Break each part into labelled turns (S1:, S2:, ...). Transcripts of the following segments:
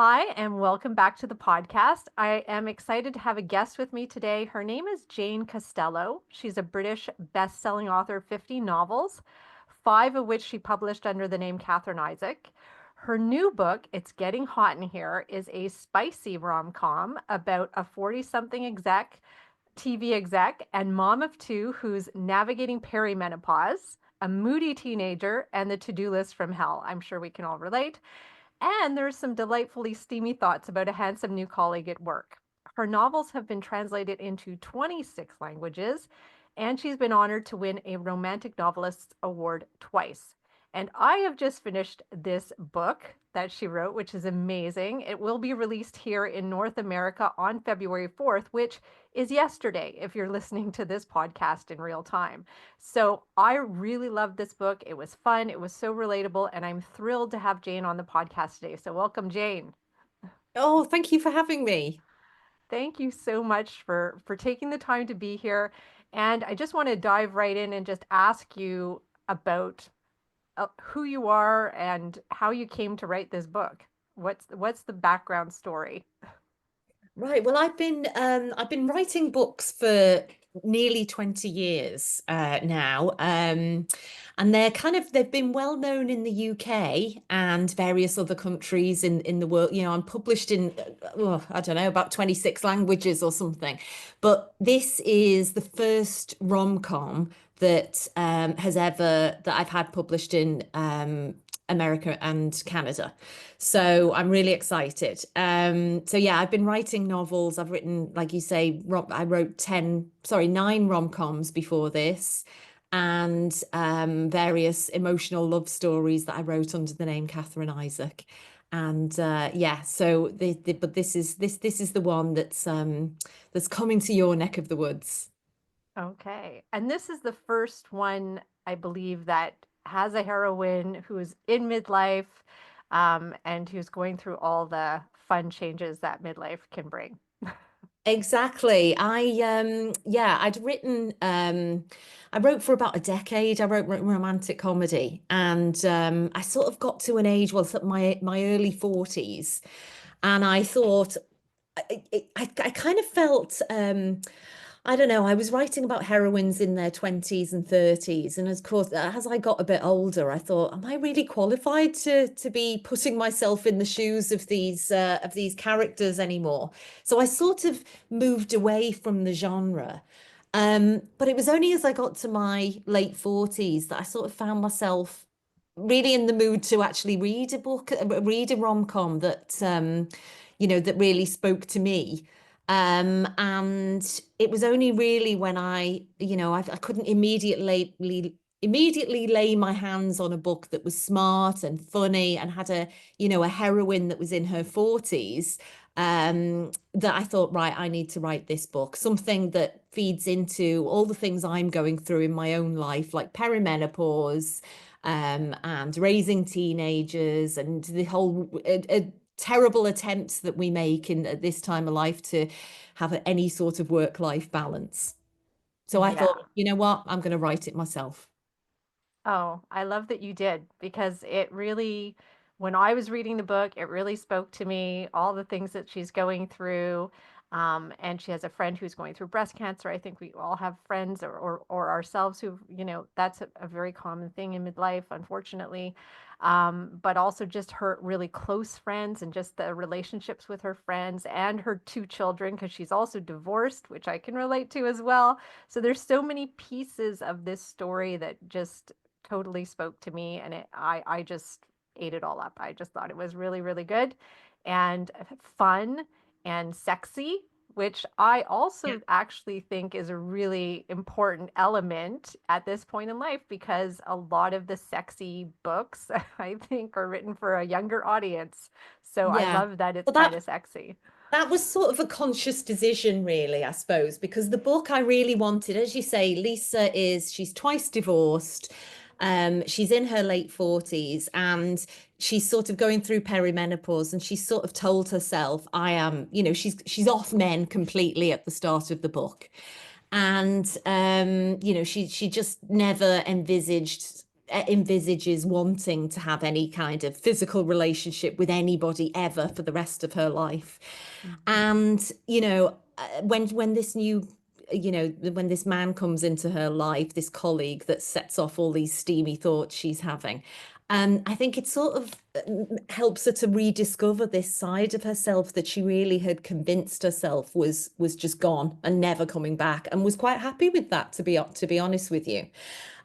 S1: Hi, and welcome back to the podcast. I am excited to have a guest with me today. Her name is Jane Costello. She's a British best-selling author of 50 novels, five of which she published under the name Catherine Isaac. Her new book, It's Getting Hot in Here, is a spicy rom-com about a 40-something TV exec, and mom of two who's navigating perimenopause, a moody teenager, and the to-do list from hell. I'm sure we can all relate. And there's some delightfully steamy thoughts about a handsome new colleague at work. Her novels have been translated into 26 languages, and she's been honored to win a Romantic Novelists Award twice. And I have just finished this book that she wrote, which is amazing. It will be released here in North America on February 4th, which is yesterday if you're listening to this podcast in real time. So I really loved this book. It was fun. It was so relatable. And I'm thrilled to have Jane on the podcast today. So welcome, Jane.
S2: Oh, thank you for having me.
S1: Thank you so much for taking the time to be here. And I just want to dive right in and just ask you about who you are and how you came to write this book. What's the background story?
S2: Right. Well, I've been writing books for nearly 20 years now. And they've been well known in the UK and various other countries in the world. I'm published in I don't know, about 26 languages or something. But this is the first rom-com that I've had published in America and Canada. So I'm really excited. So yeah, I've been writing novels. I've written, like you say, I wrote 9 rom-coms before this, and various emotional love stories that I wrote under the name Catherine Isaac. And yeah, so but this is the one that's coming to your neck of the woods.
S1: Okay. And this is the first one, I believe, that has a heroine who's in midlife, and who's going through all the fun changes that midlife can bring.
S2: Exactly. I wrote for about a decade. I wrote romantic comedy, and I sort of got to an age, well, sort of my early 40s, and I thought I kind of felt I don't know, I was writing about heroines in their 20s and 30s. And of course, as I got a bit older, I thought, am I really qualified to be putting myself in the shoes of these characters anymore? So I sort of moved away from the genre. But it was only as I got to my late 40s that I sort of found myself really in the mood to actually read a rom-com that really spoke to me. And it was only really when I couldn't immediately lay my hands on a book that was smart and funny and had a heroine that was in her 40s, that I thought, right, I need to write this book, something that feeds into all the things I'm going through in my own life, like perimenopause, and raising teenagers and the whole terrible attempts that we make in at this time of life to have any sort of work-life balance. So I
S1: Yeah.
S2: thought, you know what, I'm going to write it myself.
S1: Oh, I love that you did because it really, when I was reading the book, it really spoke to me, all the things that she's going through. And she has a friend who's going through breast cancer. I think we all have friends or ourselves who, that's a very common thing in midlife, unfortunately. But also just her really close friends and just the relationships with her friends and her two children, because she's also divorced, which I can relate to as well. So there's so many pieces of this story that just totally spoke to me, and I just ate it all up. I just thought it was really, really good and fun and sexy, which I also actually think is a really important element at this point in life because a lot of the sexy books I think are written for a younger audience. So I
S2: Yeah.
S1: love that it's
S2: Well,
S1: kind of sexy.
S2: that was sort of a conscious decision, really, I suppose, because the book I really wanted, as you say, she's twice divorced. She's in her late 40s and she's sort of going through perimenopause, and she's sort of told herself, she's off men completely at the start of the book. And she just never envisaged envisages wanting to have any kind of physical relationship with anybody ever for the rest of her life.
S1: Mhm.
S2: And, when this new, when this man comes into her life, this colleague that sets off all these steamy thoughts she's having, I think it sort of helps her to rediscover this side of herself that she really had convinced herself was just gone and never coming back, and was quite happy with that, to be honest with you.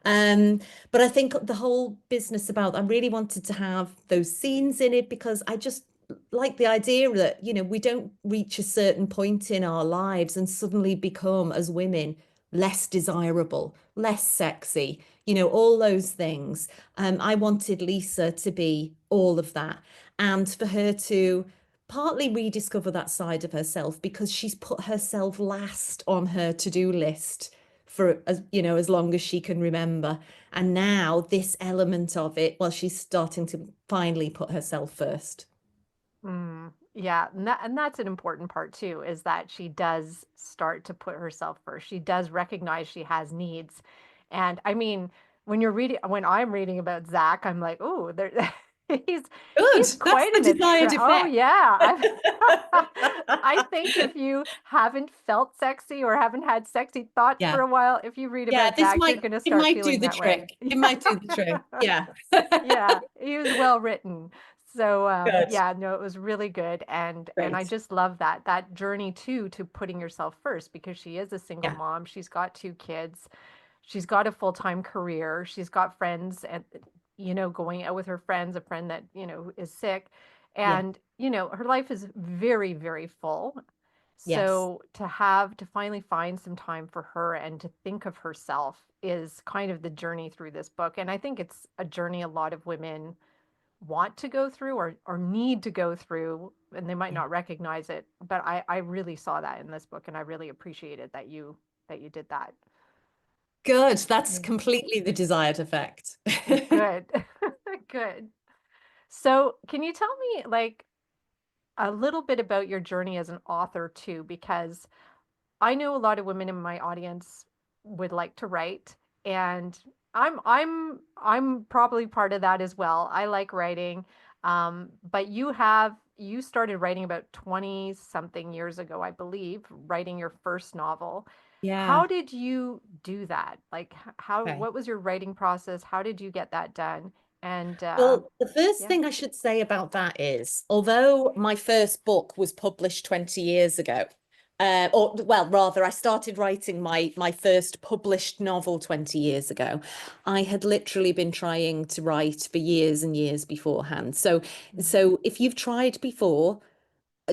S2: Um, but I think the whole business about, I really wanted to have those scenes in it because I just like the idea that, we don't reach a certain point in our lives and suddenly become, as women, less desirable, less sexy, all those things. I wanted Lisa to be all of that, and for her to partly rediscover that side of herself because she's put herself last on her to-do list for as long as she can remember. And now this element of it, well, she's starting to finally put herself first.
S1: Yeah, and that's an important part too, is that she does start to put herself first. She does recognize she has needs. And I mean, when I'm reading about Zach, I'm like, oh, there he's
S2: Good.
S1: he's
S2: That's
S1: quite
S2: the
S1: an
S2: desired
S1: oh
S2: effect.
S1: yeah. I think if you haven't felt sexy or haven't had sexy thoughts for
S2: Yeah.
S1: a while, if you read
S2: Yeah,
S1: about Zach, you're gonna
S2: it
S1: start
S2: might do
S1: feeling
S2: the
S1: that way.
S2: trick. It might do the trick. Yeah.
S1: Yeah, he was well written. So
S2: Good.
S1: yeah, no, it was really good, and I
S2: Great.
S1: just love that journey too, to putting yourself first, because she is a single
S2: Yeah.
S1: mom. She's got two kids. She's got a full-time career. She's got friends, and going out with her friends, a friend that, is sick,
S2: Yeah.
S1: and her life is very, very full.
S2: Yes.
S1: So to finally find some time for her and to think of herself is kind of the journey through this book. And I think it's a journey a lot of women want to go through, or need to go through, and they might
S2: Yeah.
S1: not recognize it. But I really saw that in this book, and I really appreciated that you did that.
S2: Good. That's
S1: Yeah.
S2: completely the desired effect.
S1: Good. Good. So can you tell me, like, a little bit about your journey as an author too? Because I know a lot of women in my audience would like to write, and I'm probably part of that as well. I like writing. But you started writing about 20 something years ago, I believe, writing your first novel.
S2: Yeah.
S1: How did you do that? Like, how
S2: Okay.
S1: what was your writing process? How did you get that done? And
S2: Well, the first
S1: yeah.
S2: thing I should say about that is, although my first book was published 20 years ago, or well, rather, I started writing my first published novel 20 years ago. I had literally been trying to write for years and years beforehand. So,
S1: Mm.
S2: so if you've tried before,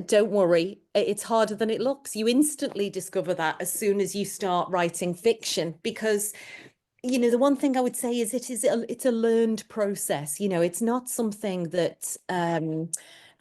S2: don't worry, it's harder than it looks. You instantly discover that as soon as you start writing fiction, because the one thing I would say is it's a learned process. It's not something that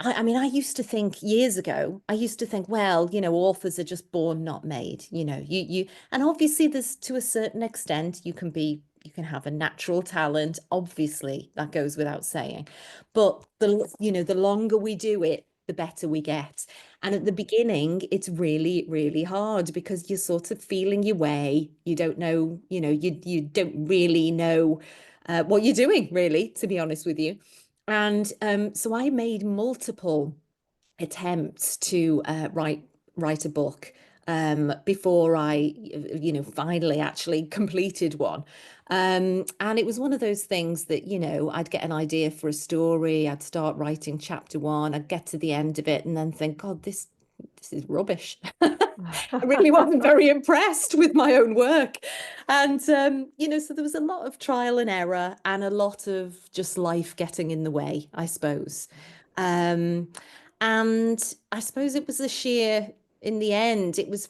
S2: I mean, I used to think years ago, I used to think, well, authors are just born, not made. And obviously there's, to a certain extent, you can have a natural talent. Obviously, that goes without saying. But the longer we do it, the better we get. And at the beginning, it's really, really hard because you're sort of feeling your way. You don't know, you don't really know what you're doing, really, to be honest with you. And so I made multiple attempts to write a book before I, finally actually completed one. And it was one of those things that, I'd get an idea for a story, I'd start writing chapter one, I'd get to the end of it, and then think, God, this is rubbish. I really wasn't very impressed with my own work. And, so there was a lot of trial and error and a lot of just life getting in the way, I suppose. Um, and I suppose it was in the end, it was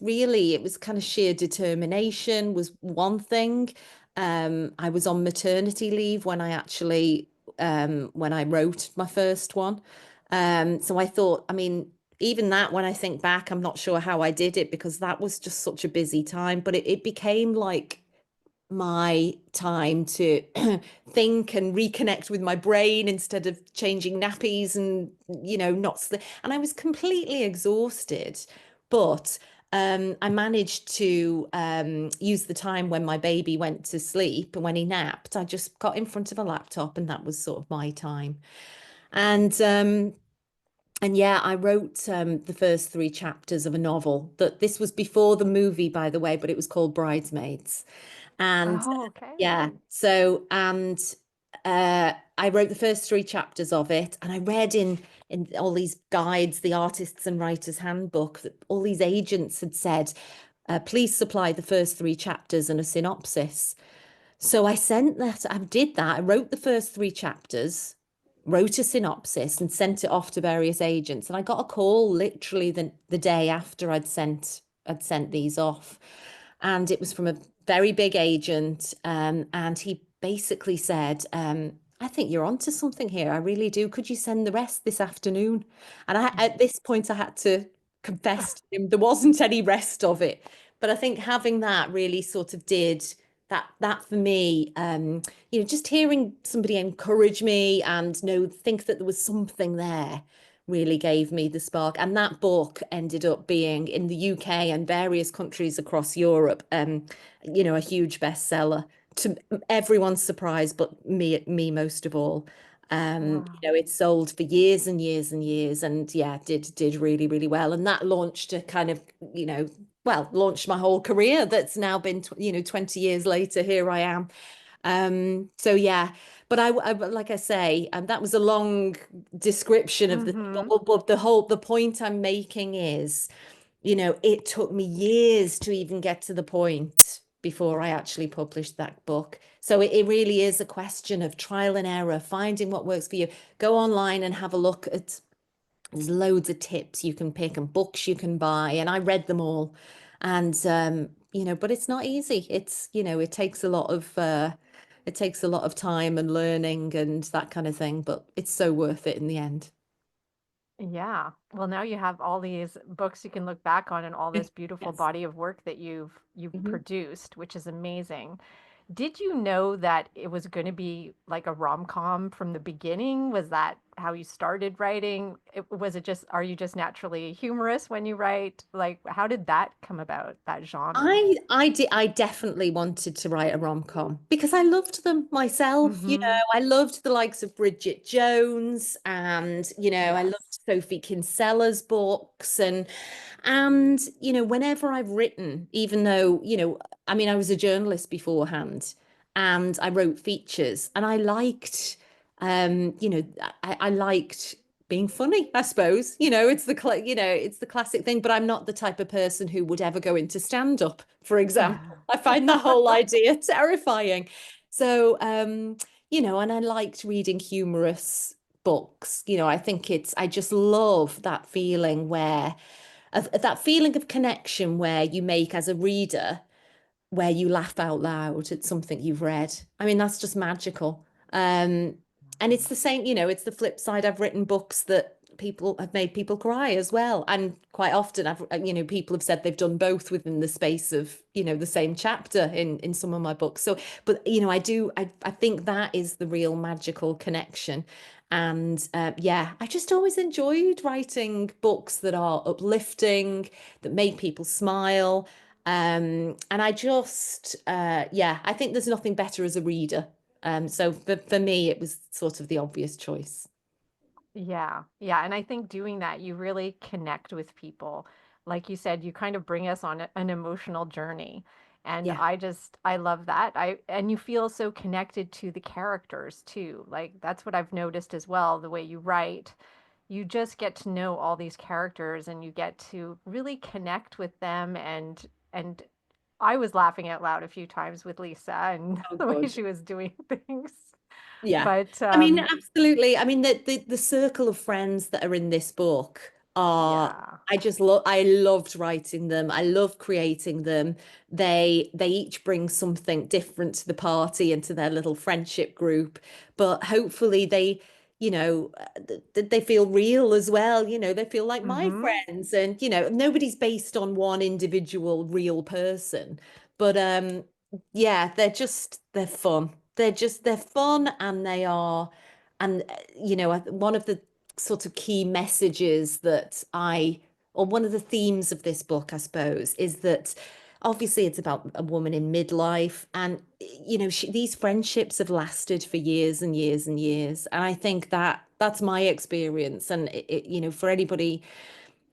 S2: kind of sheer determination was one thing. I was on maternity leave when I wrote my first one. So I thought, I mean, even that, when I think back, I'm not sure how I did it because that was just such a busy time, but it became like my time to think and reconnect with my brain instead of changing nappies and not and I was completely exhausted, but I managed to use the time when my baby went to sleep and when he napped. I just got in front of a laptop, and that was sort of my time. And yeah, I wrote the first three chapters of a novel. That this was before the movie, by the way, but it was called Bridesmaids. And
S1: Oh, okay.
S2: yeah, I wrote the first three chapters of it, and I read in all these guides, the artists and writers handbook, that all these agents had said, please supply the first three chapters and a synopsis. So I sent that, I did that. I wrote the first three chapters, wrote a synopsis, and sent it off to various agents. And I got a call literally the day after I'd sent these off. And it was from a very big agent. And he basically said, I think you're onto something here. I really do. Could you send the rest this afternoon? And at this point, I had to confess to him there wasn't any rest of it. But I think having that really sort of did that for me, just hearing somebody encourage me and think that there was something there really gave me the spark. And that book ended up being in the UK and various countries across Europe, a huge bestseller to everyone's surprise, but me most of all.
S1: Wow.
S2: It sold for years and years and years, and yeah, did really, really well. And that launched a kind of, launched my whole career. That's now been, 20 years later, here I am. So yeah, but like I say, that was a long description of the thing,
S1: Mm-hmm.
S2: but the point I'm making is, it took me years to even get to the point before I actually published that book. So it really is a question of trial and error, finding what works for you. Go online and have a look at, there's loads of tips you can pick and books you can buy, and I read them all. And but it's not easy. It takes a lot of time and learning and that kind of thing, but it's so worth it in the end.
S1: Yeah. Well, now you have all these books you can look back on and all this beautiful
S2: Yes.
S1: body of work that you've
S2: Mhm.
S1: produced, which is amazing. Did you know that it was going to be like a rom-com from the beginning? Was that how you started writing? Was it just, are you just naturally humorous when you write? Like, how did that come about, that genre?
S2: I definitely wanted to write a rom-com because I loved them myself.
S1: Mm-hmm.
S2: I loved the likes of Bridget Jones, and I loved
S1: Yes.
S2: Sophie Kinsella's books. And whenever I've written, even though, I mean, I was a journalist beforehand, and I wrote features, and I liked, I liked being funny, I suppose. It's the classic thing, but I'm not the type of person who would ever go into stand up, for example. I find the whole idea terrifying. So, and I liked reading humorous books. I just love that feeling that feeling of connection where you make as a reader, where you laugh out loud at something you've read. I mean, that's just magical. Um, and it's the same, it's the flip side. I've written books that people have made people cry as well. And quite often people have said they've done both within the space of, the same chapter in some of my books. So, but I think that is the real magical connection. And yeah, I just always enjoyed writing books that are uplifting, that make people smile. And yeah, I think there's nothing better as a reader. So for me, it was sort of the obvious choice.
S1: Yeah, yeah. And I think doing that, you really connect with people. Like you said, you kind of bring us on an emotional journey. And
S2: Yeah.
S1: I love that. And you feel so connected to the characters too. Like that's what I've noticed as well, the way you write. You just get to know all these characters and you get to really connect with them and I was laughing out loud a few times with Lisa and
S2: Oh,
S1: the way
S2: good.
S1: she was doing things.
S2: Yeah.
S1: But
S2: I mean, absolutely. I mean, the circle of friends that are in this book are,
S1: yeah.
S2: I loved writing them. I love creating them. They each bring something different to the party and to their little friendship group, but hopefully they feel real as well. They feel like my
S1: Mhm.
S2: friends, and nobody's based on one individual real person. But yeah, they're fun. They're fun, and they are, and one of the sort of key messages that I or one of the themes of this book, I suppose, is that obviously it's about a woman in midlife, and these friendships have lasted for years and years and years, and I think that that's my experience, and for anybody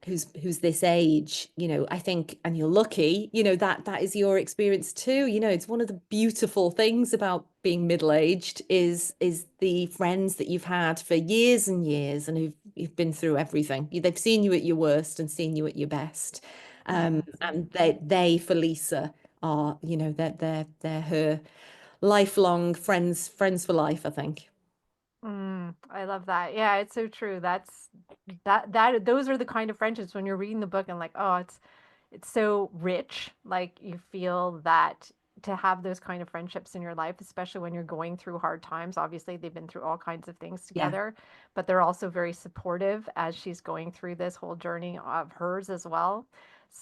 S2: who's this age, I think, and you're lucky, that that is your experience too. It's one of the beautiful things about being middle-aged is the friends that you've had for years and years and who've been through everything. They've seen you at your worst and seen you at your best.
S1: Mhm.
S2: And they for Lisa are, they're her lifelong friends for life, I think.
S1: I love that. Yeah, it's so true. That those are the kind of friendships when you're reading the book and like, oh, it's so rich. Like you feel that to have those kind of friendships in your life, especially when you're going through hard times. Obviously, they've been through all kinds of things
S2: Yeah.
S1: together, but they're also very supportive as she's going through this whole journey of hers as well.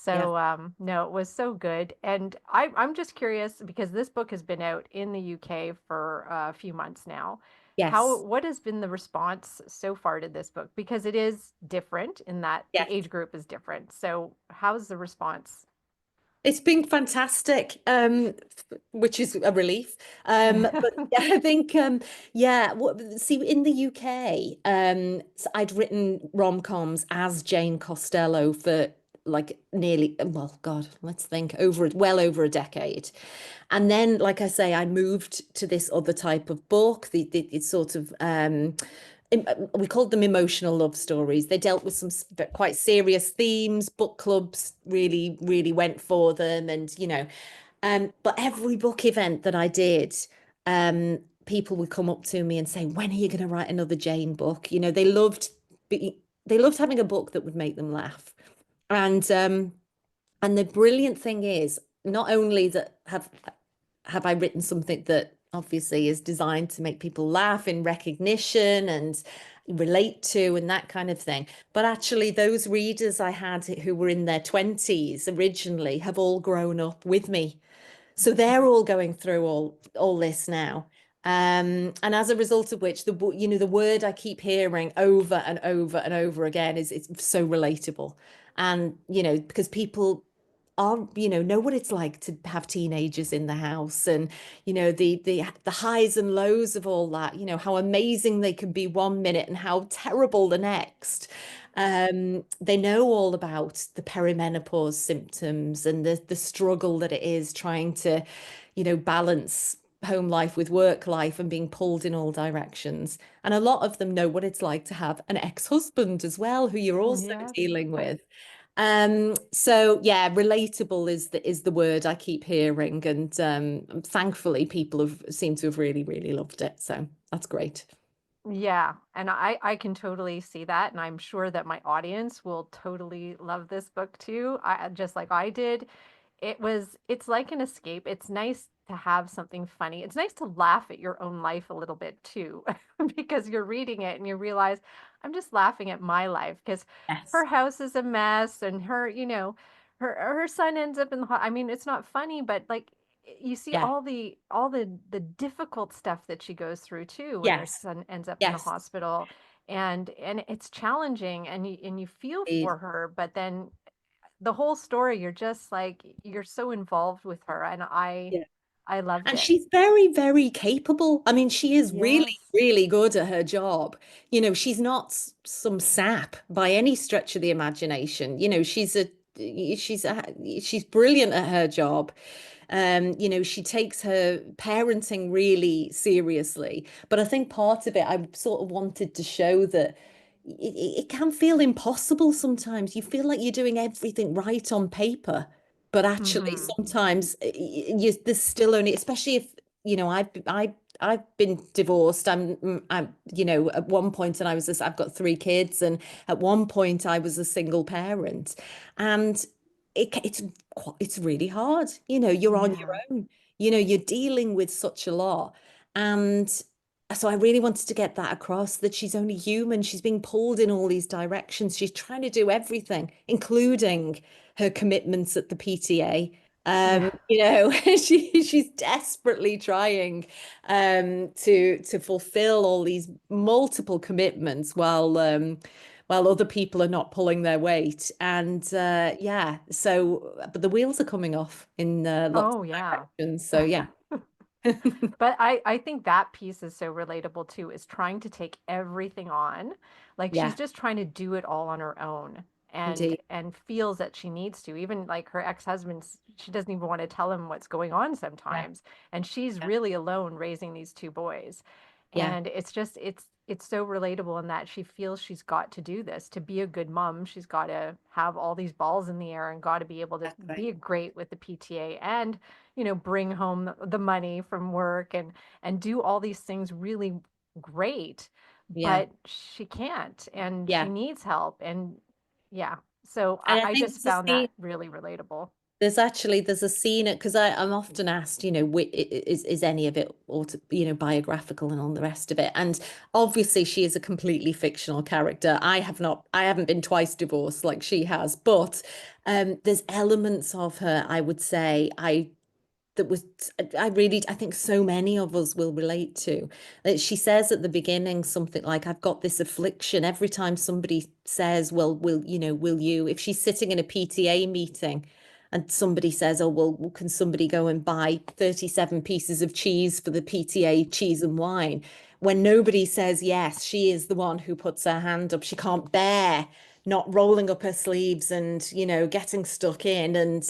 S2: Yeah.
S1: So, no, it was so good. And I'm just curious because this book has been out in the UK for a few months now.
S2: Yes.
S1: What has been the response so far to this book? Because it is different in that the
S2: Yes.
S1: age group is different. So, how's the response?
S2: It's been fantastic, which is a relief. But yeah, I think, yeah, see, in the UK, I'd written rom-coms as Jane Costello for like nearly, well, God, let's think, well over a decade. And then, like I say, I moved to this other type of book. It's sort of we called them emotional love stories. They dealt with some quite serious themes. Book clubs really, really went for them, and but every book event that I did, people would come up to me and say, "When are you going to write another Jane book?" They loved having a book that would make them laugh, and the brilliant thing is, not only that have I written something that obviously is designed to make people laugh in recognition and relate to and that kind of thing, but actually those readers I had who were in their 20s originally have all grown up with me. So they're all going through all this now. And as a result of which, the word I keep hearing over and over and over again is it's so relatable. And because people are, know what it's like to have teenagers in the house, and the highs and lows of all that, how amazing they can be one minute and how terrible the next. They know all about the perimenopause symptoms and the struggle that it is trying to, balance home life with work life and being pulled in all directions. And a lot of them know what it's like to have an ex-husband as well, who you're also
S1: Yes.
S2: dealing with. So yeah, relatable is the word I keep hearing, and thankfully people have seemed to have really, really loved it. So that's great.
S1: Yeah, and I can totally see that, and I'm sure that my audience will totally love this book too. I just like I did. It's like an escape. It's nice to have something funny. It's nice to laugh at your own life a little bit too, because you're reading it and you realize I'm just laughing at my life because
S2: Yes.
S1: her house is a mess and her son ends up in I mean, it's not funny, but like you see
S2: Yeah.
S1: all the difficult stuff that she goes through too when her
S2: Yes.
S1: son ends up in the
S2: Yes.
S1: hospital and it's challenging and you feel
S2: Indeed.
S1: for her, but then the whole story, you're just like you're so involved with her, and I loved
S2: And
S1: it.
S2: she's very, very capable. I mean, she is really,
S1: Yes.
S2: really good at her job. She's not some sap by any stretch of the imagination. She's brilliant at her job. She takes her parenting really seriously. But I think part of it, I sort of wanted to show that it can feel impossible sometimes. You feel like you're doing everything right on paper, but actually
S1: Hmm.
S2: sometimes there's still only, especially if, I've been divorced. At one point, and I've got three kids, and at one point I was a single parent, and it's really hard. You're on your
S1: Yeah.
S2: own. You're dealing with such a lot, and so I really wanted to get that across, that she's only human. She's being pulled in all these directions. She's trying to do everything, including her commitments at the PTA.
S1: Yeah.
S2: She's desperately trying to fulfill all these multiple commitments while while other people are not pulling their weight. And yeah, so but the wheels are coming off in lots
S1: Oh,
S2: of
S1: yeah.
S2: directions. So yeah.
S1: But I think that piece is so relatable too, is trying to take everything on. Like she's
S2: Yeah,
S1: just trying to do it all on her own
S2: indeed.
S1: and feels that she needs to. Even like her ex-husband's, she doesn't even want to tell him what's going on
S2: Yeah,
S1: sometimes. And she's
S2: yeah,
S1: really alone raising these two boys.
S2: yeah,
S1: And it's just it's so relatable in that she feels she's got to do this to be a good mom. She's got to have all these balls in the air and got to be able to
S2: exactly.
S1: be great with the PTA and bring home the money from work and do all these things really great,
S2: Yeah,
S1: but she can't and she
S2: yeah.
S1: needs help. And yeah, so
S2: And I
S1: I
S2: think
S1: just
S2: there's a
S1: found
S2: scene.
S1: that really relatable.
S2: There's a scene because I'm often asked, is any of it biographical and all the rest of it. And obviously, she is a completely fictional character. I haven't been twice divorced like she has, but there's elements of her, I would say, that was I think so many of us will relate to. That she says at the beginning something like, I've got this affliction. Every time somebody says, well, will you, if she's sitting in a PTA meeting and somebody says, oh, well, can somebody go and buy 37 pieces of cheese for the PTA cheese and wine? When nobody says yes, she is the one who puts her hand up. She can't bear not rolling up her sleeves and, getting stuck in and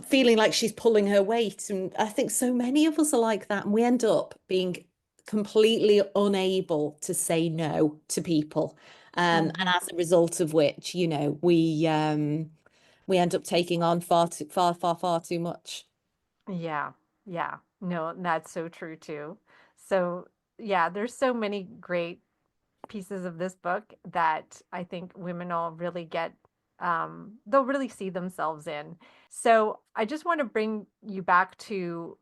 S2: feeling like she's pulling her weight. And I think so many of us are like that. And we end up being completely unable to say no to people. And
S1: Hmm.
S2: as a result of which, we end up taking on far too far, far, far too much.
S1: Yeah, yeah, no, that's so true too. So yeah, there's so many great pieces of this book that I think women will really get, they'll really see themselves in. So I just want to bring you back to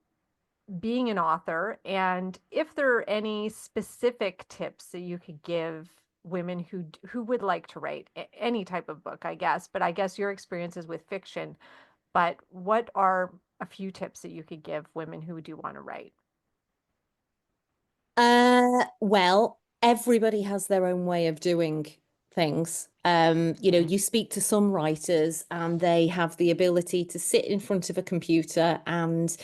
S1: being an author, and if there are any specific tips that you could give women who would like to write any type of book, I guess, but I guess your experiences with fiction, but what are a few tips that you could give women who do want to write?
S2: Well, everybody has their own way of doing things. You speak to some writers and they have the ability to sit in front of a computer and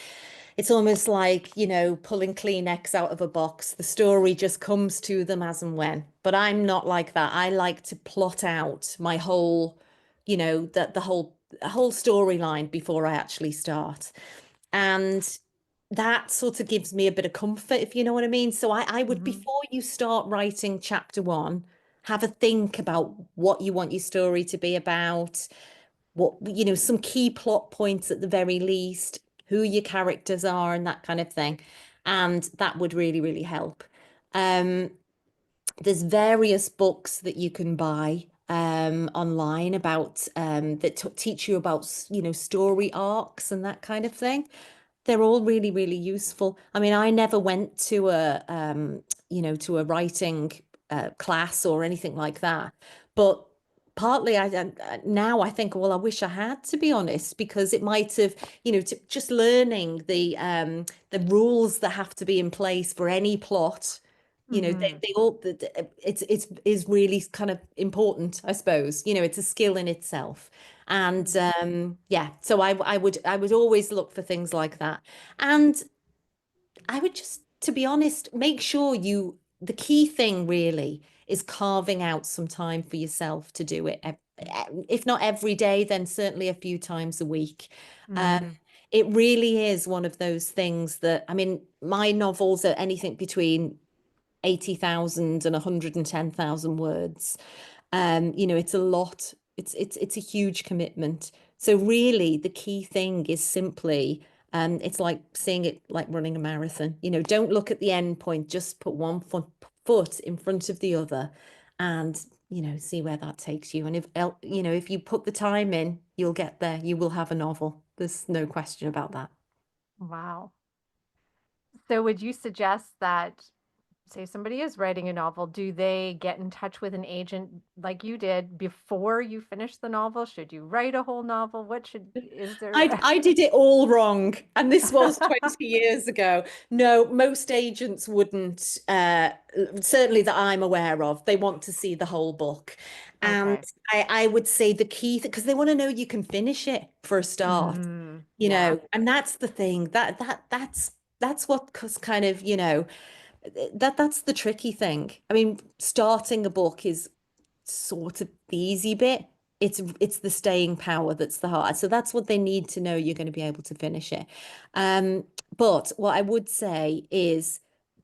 S2: it's almost like, pulling Kleenex out of a box. The story just comes to them as and when. But I'm not like that. I like to plot out my whole, the whole storyline before I actually start. And that sort of gives me a bit of comfort, if you know what I mean. So I would,
S1: Hmm.
S2: before you start writing chapter one, have a think about what you want your story to be about, some key plot points at the very least, who your characters are, and that kind of thing. And that would really, really help. Um, there's various books that you can buy online about that teach you about, story arcs and that kind of thing. They're all really, really useful. I mean, I never went to a writing class or anything like that. But partly now I think, well, I wish I had, to be honest, because it might have, just learning the rules that have to be in place for any plot.
S1: Hmm.
S2: They all it's is really kind of important, I suppose. It's a skill in itself. And yeah, so I would always look for things like that. And I would just, to be honest, make sure the key thing really is carving out some time for yourself to do it. If not every day, then certainly a few times a week. Um,
S1: Hmm.
S2: it really is one of those things that, I mean, my novels are anything between 80,000 and 110,000 words. It's a lot. It's a huge commitment. So really, the key thing is simply, it's like seeing it like running a marathon. Don't look at the end point. Just put one foot in front of the other, and see where that takes you. And if you put the time in, you'll get there. You will have a novel. There's no question about that.
S1: Wow. So would you suggest that say somebody is writing a novel, do they get in touch with an agent like you did before you finish the novel? Should you write a whole novel? Is there?
S2: I did it all wrong, and this was 20 years ago. No, most agents wouldn't, certainly that I'm aware of. They want to see the whole book. And
S1: Okay.
S2: I would say the key, because they want to know you can finish it for a start,
S1: Yeah.
S2: and that's the thing that's what kind of, that's the tricky thing. I mean, starting a book is sort of the easy bit. It's the staying power that's the hard. So that's what they need to know you're going to be able to finish it. Um, but what I would say is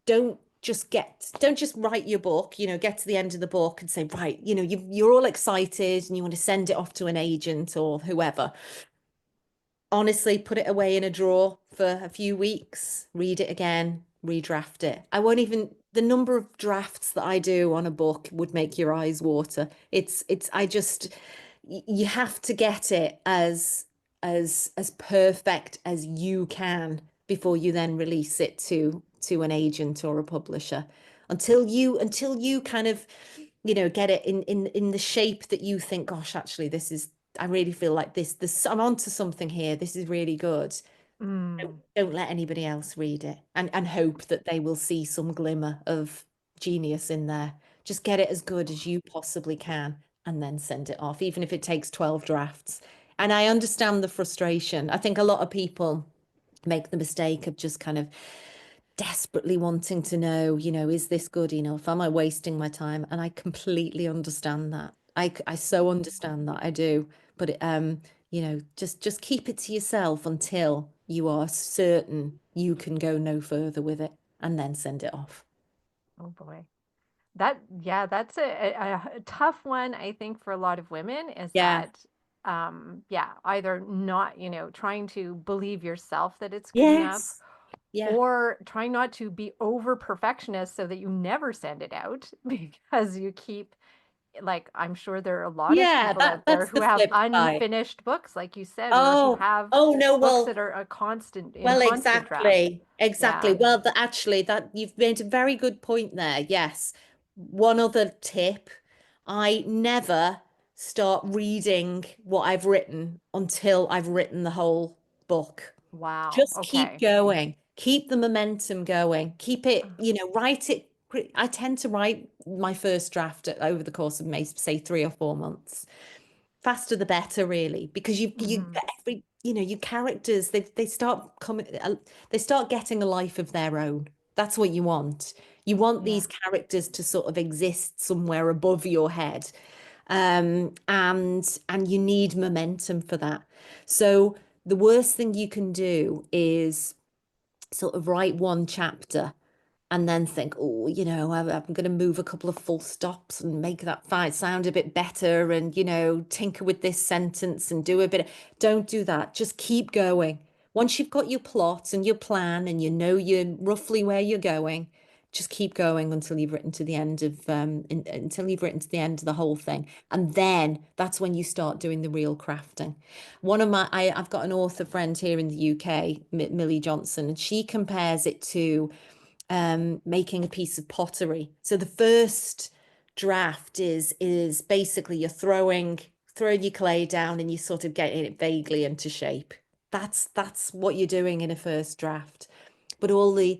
S2: don't just write your book, get to the end of the book and say, right, you're all excited and you want to send it off to an agent or whoever. Honestly, put it away in a drawer for a few weeks, read it again, redraft it. I won't even, the number of drafts that I do on a book would make your eyes water. I just, you have to get it as perfect as you can before you then release it to an agent or a publisher. Until you kind of, get it in the shape that you think, gosh, actually, I really feel like I'm onto something here. This is really good.
S1: Mm,
S2: Don't let anybody else read it and hope that they will see some glimmer of genius in there. Just get it as good as you possibly can and then send it off, even if it takes 12 drafts. And I understand the frustration. I think a lot of people make the mistake of just kind of desperately wanting to know, is this good enough? Am I wasting my time? And I completely understand that. I so understand that. I do. But just keep it to yourself until you are certain you can go no further with it and then send it off.
S1: oh boy. Yeah, that's a tough one, I think, for a lot of women is
S2: Yeah.
S1: that, yeah, either not, trying to believe yourself that it's good enough
S2: Yes. Yeah.
S1: or trying not to be over perfectionist so that you never send it out because you keep, like, I'm sure there are a lot of
S2: Yeah,
S1: people out there
S2: that's
S1: who
S2: the
S1: have
S2: flip side.
S1: unfinished books, like you said, or who
S2: Oh,
S1: have
S2: oh no,
S1: books
S2: well,
S1: that are a constant in
S2: well,
S1: constant draft.
S2: exactly. Exactly.
S1: Yeah.
S2: Well, actually, that you've made a very good point there. Yes. One other tip, I never start reading what I've written until I've written the whole book.
S1: Wow.
S2: Just keep
S1: Okay.
S2: going. Keep the momentum going. Keep it, write it. I tend to write my first draft over the course of maybe say 3 or 4 months. Faster the better, really, because you
S1: Hmm.
S2: every your characters they start coming, they start getting a life of their own. That's what you want. You want
S1: Yeah.
S2: these characters to sort of exist somewhere above your head, and you need momentum for that. So the worst thing you can do is sort of write one chapter and then think, oh, I'm going to move a couple of full stops and make that fight sound a bit better and, tinker with this sentence and do a bit. Don't do that. Just keep going. Once you've got your plot and your plan and you're roughly where you're going, just keep going until you've written to the end of until you've written to the end of the whole thing. And then that's when you start doing the real crafting. I've got an author friend here in the UK, Millie Johnson, and she compares it to making a piece of pottery. So the first draft is basically you're throwing your clay down and you sort of getting it vaguely into shape. That's what you're doing in a first draft. But all you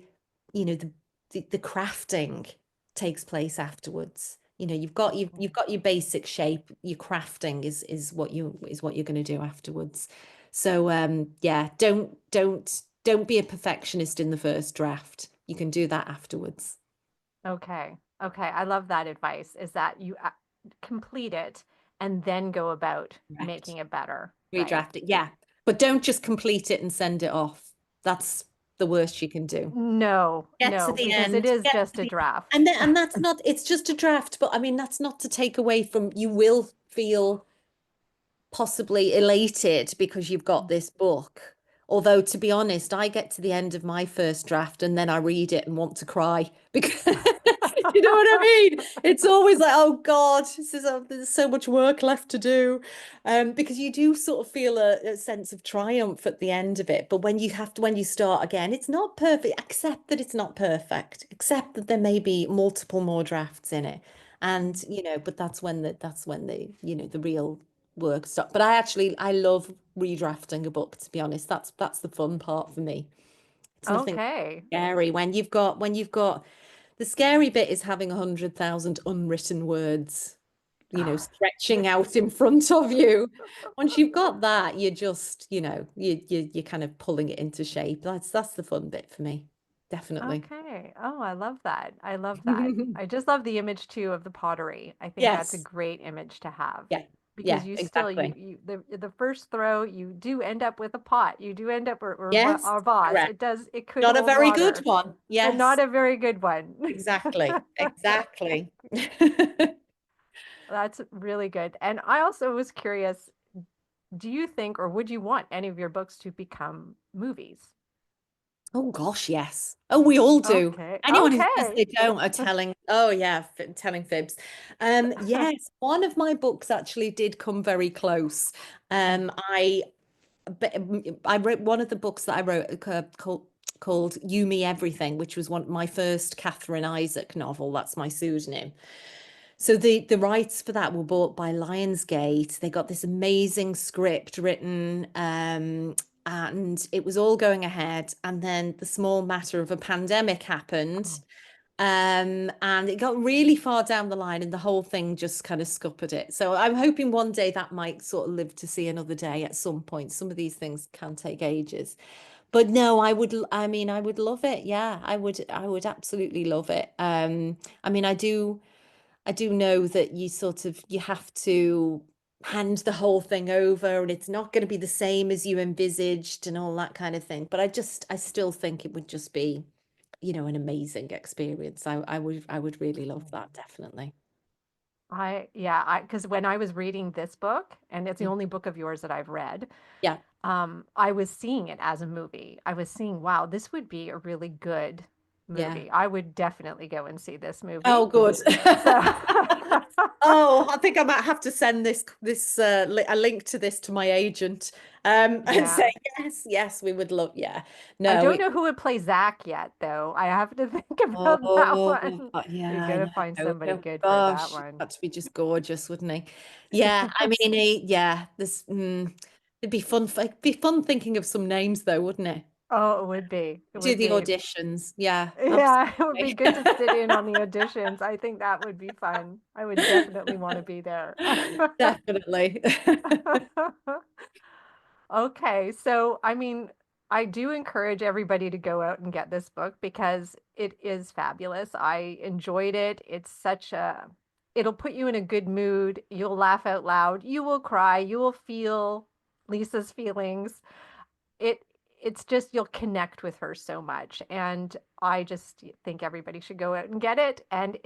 S2: know, the crafting takes place afterwards. You've got your basic shape. Your crafting is what you're going to do afterwards. So yeah, don't be a perfectionist in the first draft. You can do that afterwards.
S1: Okay. Okay. I love that advice is that you complete it and then go about
S2: Correct.
S1: making it better, right?
S2: Redraft it. Yeah. But don't just complete it and send it off. That's the worst you can do.
S1: No,
S2: Get to
S1: no,
S2: the
S1: because it
S2: end.
S1: is
S2: Get
S1: just
S2: to
S1: a
S2: the
S1: draft.
S2: and that's not, it's just a draft, but I mean that's not to take away from, you will feel possibly elated because you've got this book. Although, to be honest, I get to the end of my first draft and then I read it and want to cry because You know what I mean? It's always like, oh God, there's so much work left to do. Because you do sort of feel a sense of triumph at the end of it. But when you start again, it's not perfect. Accept that it's not perfect. Accept that there may be multiple more drafts in it. And, but that's when the real work stuff. But I love redrafting a book, to be honest. That's the fun part for me. It's nothing
S1: Okay.
S2: scary when you've got the scary bit is having 100,000 unwritten words, stretching out in front of you. Once you've got that, you're just, you're kind of pulling it into shape. That's the fun bit for me. Definitely.
S1: Okay. Oh, I love that. I love that. I just love the image too of the pottery. I think that's a
S2: Yes.
S1: great image to have
S2: Yeah.
S1: because
S2: Yeah,
S1: you still
S2: exactly.
S1: the first throw you do end up with a pot. You do end up
S2: Yes,
S1: a vase.
S2: correct.
S1: It could
S2: Not a
S1: hold
S2: very good
S1: water,
S2: one.
S1: but
S2: Yes,
S1: not a very good one.
S2: exactly. Exactly.
S1: That's really good. And I also was curious, do you think or would you want any of your books to become movies?
S2: Oh gosh, yes. Oh, we all do.
S1: Okay.
S2: Anyone who says
S1: Okay.
S2: they don't are telling, oh yeah, telling fibs. Yes, one of my books actually did come very close.
S1: Mm.
S2: I but I wrote one of the books that I wrote called You Me Everything, which was my first Catherine Isaac novel. That's my pseudonym. So the rights for that were bought by Lionsgate. They got this amazing script written, and it was all going ahead. And then the small matter of a pandemic happened,
S1: Oh,
S2: and it got really far down the line, and the whole thing just kind of scuppered it. So I'm hoping one day that might sort of live to see another day at some point. Some of these things can take ages. But no, I mean, I would love it. Yeah, I would absolutely love it. I mean, I do know that you have to hand the whole thing over and it's not going to be the same as you envisaged and all that kind of thing. But I still think it would just be, an amazing experience. I would really love that, definitely.
S1: because when I was reading this book, and it's the
S2: Mm.
S1: only book of yours that I've read,
S2: Yeah.
S1: I was seeing it as a movie. I was seeing, wow, this would be a really good
S2: Yeah.
S1: movie. I would definitely go and see this movie.
S2: Oh, good.
S1: So,
S2: Oh, I think I might have to send a link to this to my agent, and
S1: yeah.
S2: say yes, yes, we would love. Yeah,
S1: I
S2: no,
S1: don't know who would play Zach yet, though. I have to think about that
S2: oh,
S1: one. You
S2: yeah, I
S1: gotta find
S2: know.
S1: somebody
S2: Oh
S1: good for that
S2: gosh,
S1: one.
S2: that'd be just gorgeous, wouldn't he? Yeah, I mean, yeah, it'd be fun thinking of some names though, wouldn't it?
S1: Oh, it would be. It
S2: Do
S1: would
S2: the
S1: be.
S2: auditions. Yeah,
S1: Yeah, it would be
S2: absolutely.
S1: good to sit in on the auditions. I think that would be fun. I would definitely want to be there.
S2: Definitely.
S1: Okay, so I mean, I do encourage everybody to go out and get this book because it is fabulous. I enjoyed it. It'll put you in a good mood. You'll laugh out loud. You will cry. You will feel Lisa's feelings. It it's just you'll connect with her so much. And I just think everybody should go out and get it and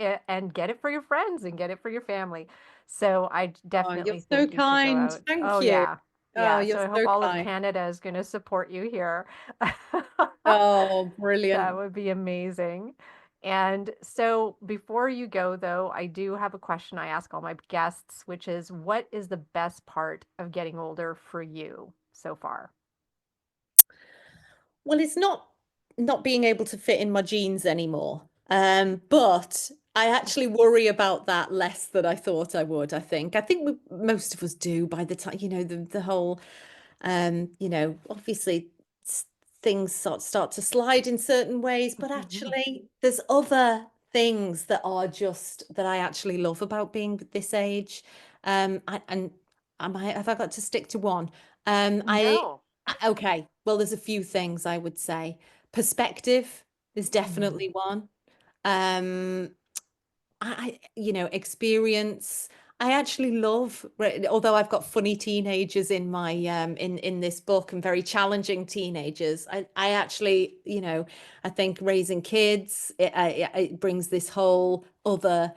S1: get it for your friends and get it for your family. So I
S2: Oh, you're
S1: definitely
S2: so
S1: think you should go
S2: kind.
S1: out. Oh
S2: Thank you.
S1: yeah.
S2: Oh,
S1: Yeah,
S2: you're
S1: so I hope
S2: so
S1: all of
S2: kind.
S1: Canada is going to support you here.
S2: Oh,
S1: That
S2: brilliant.
S1: would be amazing. And so before you go, though, I do have a question I ask all my guests, which is what is the best part of getting older for you so far?
S2: Well, it's not being able to fit in my jeans anymore. But I actually worry about that less than I thought I would, I think. Most of us do by the time, the whole obviously things start to slide in certain ways, but actually there's other things that I actually love about being this age. And have I got to stick to one? I
S1: No.
S2: Okay, well, there's a few things I would say. Perspective is
S1: Mm.
S2: definitely one. Um, experience. I actually love, although I've got funny teenagers in my in this book and very challenging teenagers. I actually, I think raising kids it brings this whole other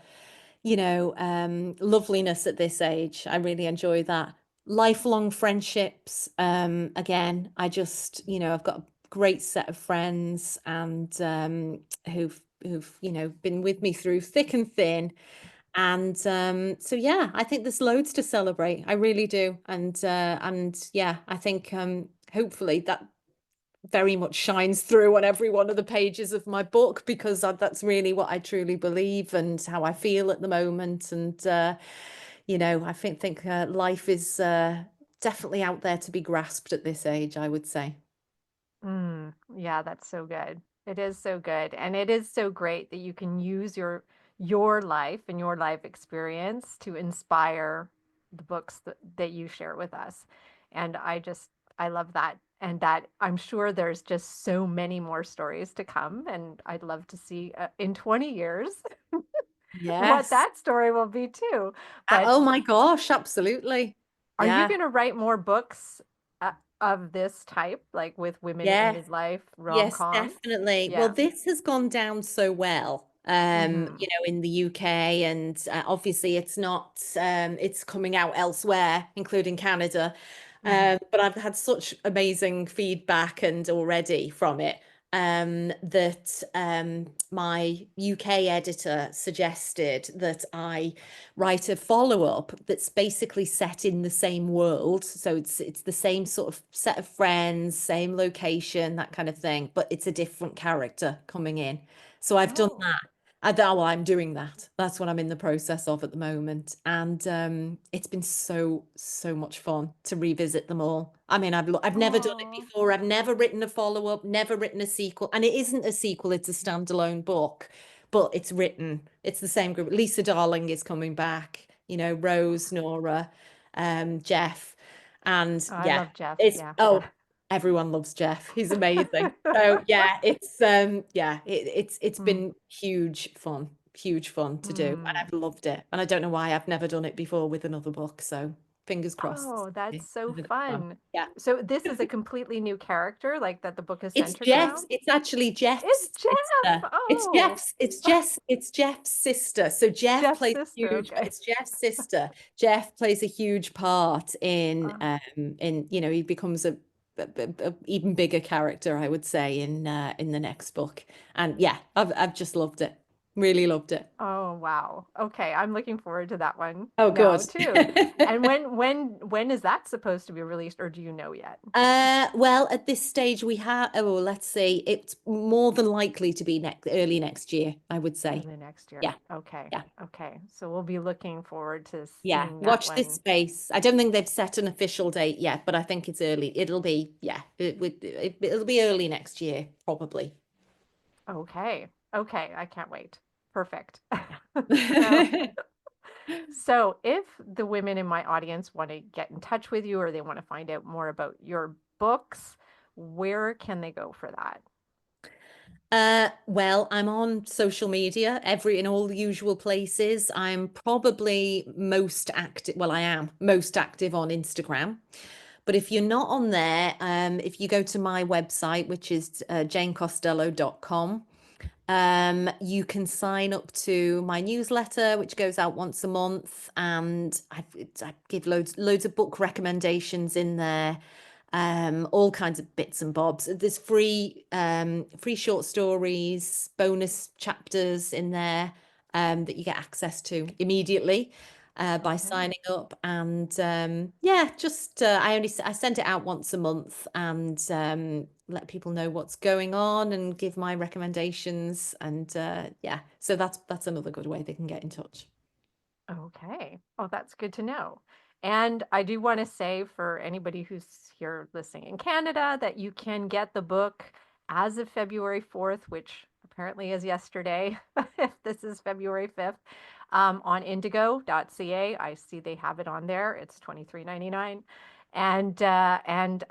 S2: loveliness at this age. I really enjoy that. Lifelong friendships. Again, I've got a great set of friends and who've who've, been with me through thick and thin. And so yeah, I think there's loads to celebrate. I really do. And yeah, I think hopefully that very much shines through on every one of the pages of my book, because that's really what I truly believe and how I feel at the moment. And I think life is definitely out there to be grasped at this age, I would say.
S1: Yeah, that's so good. It is so good. And it is so great that you can use your life and your life experience to inspire the books that you share with us. And I love that. And that I'm sure there's just so many more stories to come. And I'd love to see in 20 years what
S2: Yes.
S1: that story will be too. But
S2: Oh my gosh, absolutely.
S1: are you
S2: Yeah.
S1: going to write more books uh, of this type, like with women in
S2: Yes.
S1: midlife
S2: Yes,
S1: rom-coms?
S2: definitely. Well,
S1: Yeah.
S2: this has gone down so well,
S1: Hmm.
S2: in the UK, and obviously it's coming out elsewhere, including Canada.
S1: Hmm.
S2: But I've had such amazing feedback and already from it, that my UK editor suggested that I write a follow-up that's basically set in the same world. So it's the same sort of set of friends, same location, that kind of thing, but it's a different character coming in. So I've done
S1: Oh.
S2: that. I'm doing that. That's what I'm in the process of at the moment. And it's been so much fun to revisit them all. I mean, I've never done it
S1: Oh.
S2: before. I've never written a follow-up, never written a sequel. And it isn't a sequel, it's a standalone book, but it's written. It's the same group. Lisa Darling is coming back, Rose, Nora, Jeff. And
S1: I
S2: yeah,
S1: love Jeff.
S2: it's
S1: Yeah.
S2: oh, everyone loves Jeff. He's amazing. So yeah, it's
S1: Mm.
S2: been huge fun to do, and
S1: Mm.
S2: I've loved it. And I don't know why I've never done it before with another book. So fingers crossed.
S1: Oh, that's
S2: It's
S1: so
S2: gonna be fun.
S1: fun.
S2: Yeah.
S1: So this is a completely new character, like that the book is
S2: It's
S1: centered
S2: Jeff's.
S1: around?
S2: It's actually
S1: It's
S2: Jeff's
S1: Jeff.
S2: sister. It's
S1: Oh.
S2: Jeff's. It's Jeff's sister. So Jeff
S1: Jeff's
S2: plays
S1: sister.
S2: huge.
S1: Okay.
S2: It's Jeff's sister. Jeff plays a huge part in
S1: Uh,
S2: he becomes a even bigger character, I would say, in the next book. And yeah, I've just loved it. Really loved it.
S1: oh, wow. Okay, I'm looking forward to that one
S2: Oh, good.
S1: now too. And when is that supposed to be released, or do you know yet?
S2: Well, at this stage we have, oh, let's see, it's more than likely to be early next year, I would say.
S1: Early next year.
S2: Yeah,
S1: Okay.
S2: yeah,
S1: Okay. So we'll be looking forward to
S2: yeah.
S1: seeing that
S2: Watch this
S1: one.
S2: space. I don't think they've set an official date yet, but I think it's early. It'll be, yeah, it'll be early next year, probably.
S1: Okay. Okay. I can't wait. Perfect. So, so if the women in my audience want to get in touch with you or they want to find out more about your books, where can they go for that?
S2: Well, I'm on social media, in all the usual places. I'm probably most active. Well, I am most active on Instagram. But if you're not on there, if you go to my website, which is janecostello.com, you can sign up to my newsletter, which goes out once a month, and I give loads of book recommendations in there, all kinds of bits and bobs. There's free short stories, bonus chapters in there, that you get access to immediately. By
S1: Okay.
S2: signing up, and yeah, just I send it out once a month, and let people know what's going on and give my recommendations, and yeah, so that's another good way they can get in touch.
S1: Okay. Oh, that's good to know. And I do want to say for anybody who's here listening in Canada that you can get the book as of February 4th, which apparently is yesterday, if this is February 5th, on indigo.ca. I see they have it on there. It's 23.99, and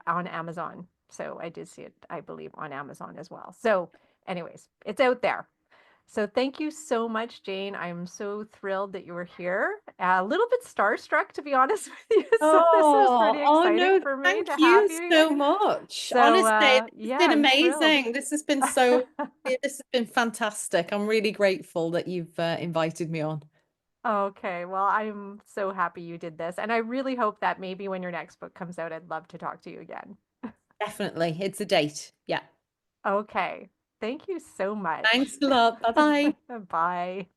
S1: on Amazon. So I did see it, I believe, on Amazon as well. So anyways, it's out there. So thank you so much, Jane. I'm so thrilled that you were here. A little bit starstruck, to be honest with you. So this was pretty
S2: Oh
S1: exciting
S2: no,
S1: for me
S2: thank
S1: to have
S2: you
S1: you here.
S2: so much.
S1: So
S2: Honestly, this has
S1: yeah,
S2: been
S1: I'm thrilled.
S2: amazing. This has been fantastic. I'm really grateful that you've invited me on.
S1: Okay, well, I'm so happy you did this. And I really hope that maybe when your next book comes out, I'd love to talk to you again.
S2: Definitely, it's a date. Yeah.
S1: Okay. Thank you so much.
S2: Thanks a lot. Bye bye.
S1: Bye.